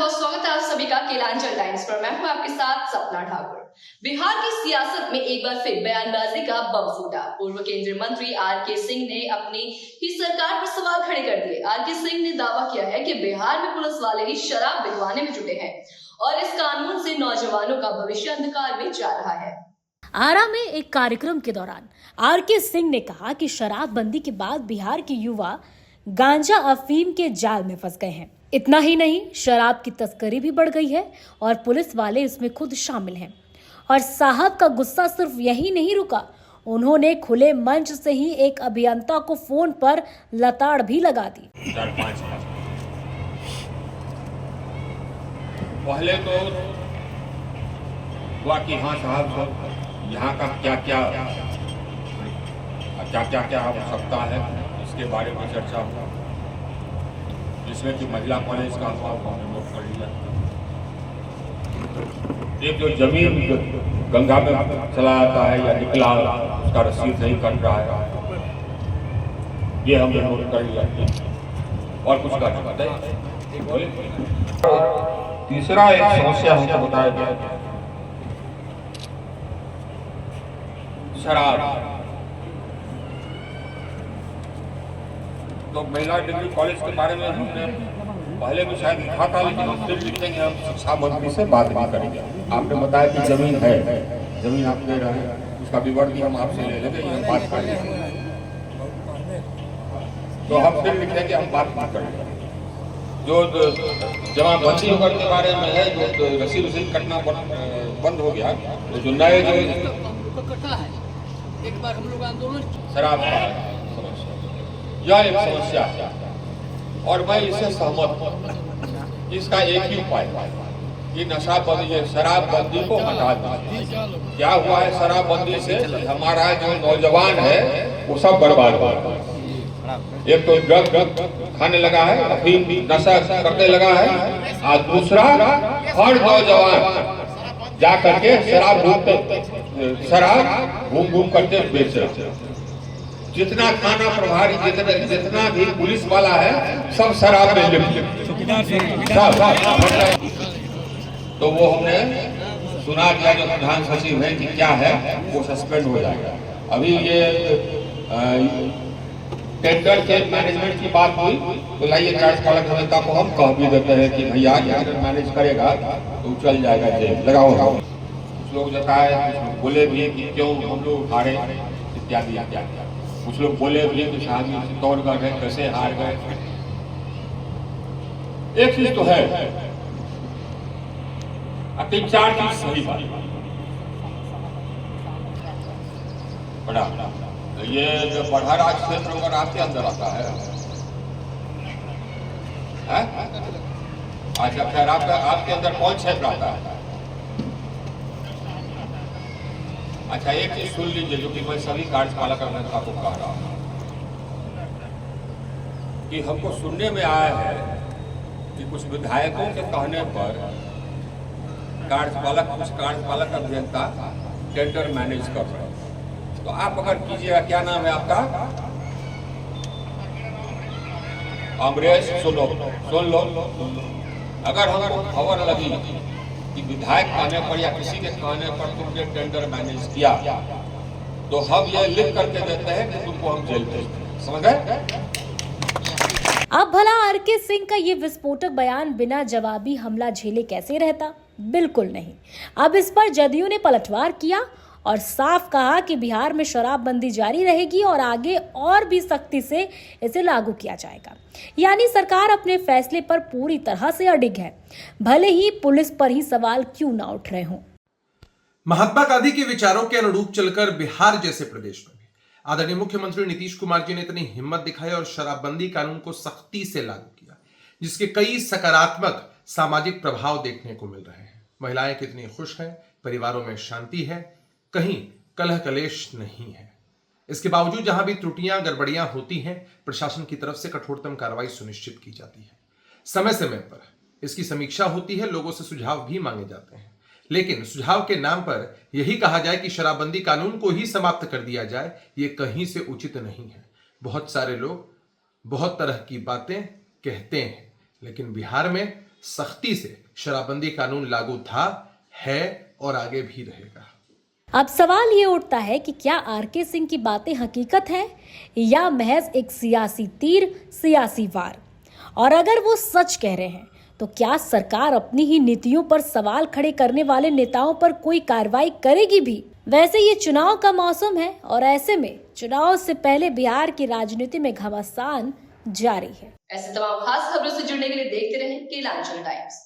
बहुत स्वागत है आप सभी का केलांचल टाइम्स पर। मैं हूं आपके साथ सपना ठाकुर। बिहार की सियासत में एक बार फिर बयानबाजी का बम फूटा। पूर्व केंद्रीय मंत्री आर.के. सिंह ने अपनी ही सरकार पर सवाल खड़े कर दिए। आर.के. सिंह ने दावा किया है कि बिहार में पुलिस वाले ही शराब बिकवाने में जुटे हैं और इस कानून से नौजवानों का भविष्य अंधकार में जा रहा है। आरा में एक कार्यक्रम के दौरान आर.के. सिंह ने कहा कि शराबबंदी के बाद बिहार के युवा गांजा अफीम के जाल में फंस गए हैं। इतना ही नहीं, शराब की तस्करी भी बढ़ गई है और पुलिस वाले इसमें खुद शामिल हैं। और साहब का गुस्सा सिर्फ यही नहीं रुका, उन्होंने खुले मंच से ही एक अभियंता को फोन पर लताड़ भी लगा दी। पहले तो हुआ कि हाँ साहब यहाँ का क्या क्या आवश्यकता है, इसके बारे में चर्चा हुआ, जिसमें कि महिला कॉलेज का हमने नोट कर लिया। एक जो जमीन गंगा में चला जाता है या निकला, उसका रसीद नहीं कट रहा है, ये हमने नोट कर लिया। और कुछ का नहीं बताया। तीसरा एक समस्या हमको बताया गया, शराब। तो महिला डिग्री कॉलेज के बारे में हमने पहले भी शायद लिखा था, लेकिन हम फिर लिखेंगे, हम शिक्षा मंत्री से बात भी करेंगे। आपने बताया कि जमीन है, जमीन आप दे रहे हैं, उसका विवरण भी हम आपसे ले लेंगे, ये बात करेंगे। तो हम फिर लिखेंगे, हम बात भी करेंगे। जो जमाबंदी होकर के बारे में है, जो रसीद कटना बंद हो गया, तो जो नए जो कटा है, एक बार हम लोग आंदोलन शराब का यह एक समस्या है और मैं इससे सहमत हूँ। इसका एक ही उपाय है कि नशाबंदी, शराबबंदी को हटा दें। क्या हुआ है शराबबंदी से, हमारा जो नौजवान है वो सब बर्बाद हुआ है। एक तो ड्रग खाने लगा है, अफीम नशा करने लगा है, और दूसरा हर नौजवान जा करके शराब घूम करके बेच रहे। जितना थाना प्रभारी, जितना भी पुलिस वाला है, सब शराब में लिप्त। तो वो हमने सुना दिया जो प्रधान सचिव है कि क्या है, वो सस्पेंड हो जाएगा। अभी ये टेंडर के मैनेजमेंट की बात हुई, तो लाइए कार्यपालक अभियंता को हम कह भी देते हैं कि भैया अगर मैनेज करेगा तो चल जाएगा जेल, लगाओ। कुछ लोग जताए, कुछ लोग बोले भी कि क्यों हम लोग हारे इत्यादि। कुछ लोग बोले भी कि शादी तोड़ कर गए, कैसे हार गए। एक चीज तो है, 3-4 चीज सही बात बड़ा। ये जो बढ़ाराज क्षेत्र अगर आपके अंदर आता है, अच्छा खैर आपके अंदर कौन क्षेत्र आता है? अच्छा एक चीज सुन लीजिए, जो कि मैं सभी कार्यपालक अभियंता को कह रहा हूं कि हमको सुनने में आया है कि कुछ विधायकों के कहने पर कुछ कार्यपालक अभियंता टेंडर मैनेज कर रहे हैं। तो आप अगर कीजिएगा, क्या नाम है आपका? अमरेश, सुन लो। अगर हमको खबर लगी कि विधायक कहने पर या किसी के कहने पर तुमने टेंडर मैनेज किया, तो हम ये लिख करके देते हैं कि तुमको हम जेल भेजते हैं। समझ गए? अब भला आर.के. सिंह का ये विस्फोटक बयान बिना जवाबी हमला झेले कैसे रहता? बिल्कुल नहीं। अब इस पर जदयू ने पलटवार किया और साफ कहा कि बिहार में शराबबंदी जारी रहेगी और आगे और भी सख्ती से इसे लागू किया जाएगा। यानी सरकार अपने फैसले पर पूरी तरह से अडिग है, भले ही पुलिस पर ही सवाल क्यों ना उठ रहे हों। महात्मा गांधी के विचारों के अनुरूप चलकर बिहार जैसे प्रदेश में भी आदरणीय मुख्यमंत्री नीतीश कुमार जी ने इतनी हिम्मत दिखाई और शराबबंदी कानून को सख्ती से लागू किया, जिसके कई सकारात्मक सामाजिक प्रभाव देखने को मिल रहे हैं। महिलाएं कितनी खुश हैं, परिवारों में शांति है, कहीं कलह कलेश नहीं है। इसके बावजूद जहां भी त्रुटियां गड़बड़ियां होती हैं, प्रशासन की तरफ से कठोरतम कार्रवाई सुनिश्चित की जाती है। समय समय पर इसकी समीक्षा होती है, लोगों से सुझाव भी मांगे जाते हैं, लेकिन सुझाव के नाम पर यही कहा जाए कि शराबबंदी कानून को ही समाप्त कर दिया जाए, ये कहीं से उचित नहीं है। बहुत सारे लोग बहुत तरह की बातें कहते हैं, लेकिन बिहार में सख्ती से शराबबंदी कानून लागू था, है और आगे भी रहेगा। अब सवाल ये उठता है कि क्या आरके सिंह की बातें हकीकत हैं या महज एक सियासी तीर, सियासी वार? और अगर वो सच कह रहे हैं तो क्या सरकार अपनी ही नीतियों पर सवाल खड़े करने वाले नेताओं पर कोई कार्रवाई करेगी भी? वैसे ये चुनाव का मौसम है और ऐसे में चुनाव से पहले बिहार की राजनीति में घमासान जारी है। ऐसे तमाम खास खबरों से जुड़ने के लिए देखते रहें केलांचल टाइम्स।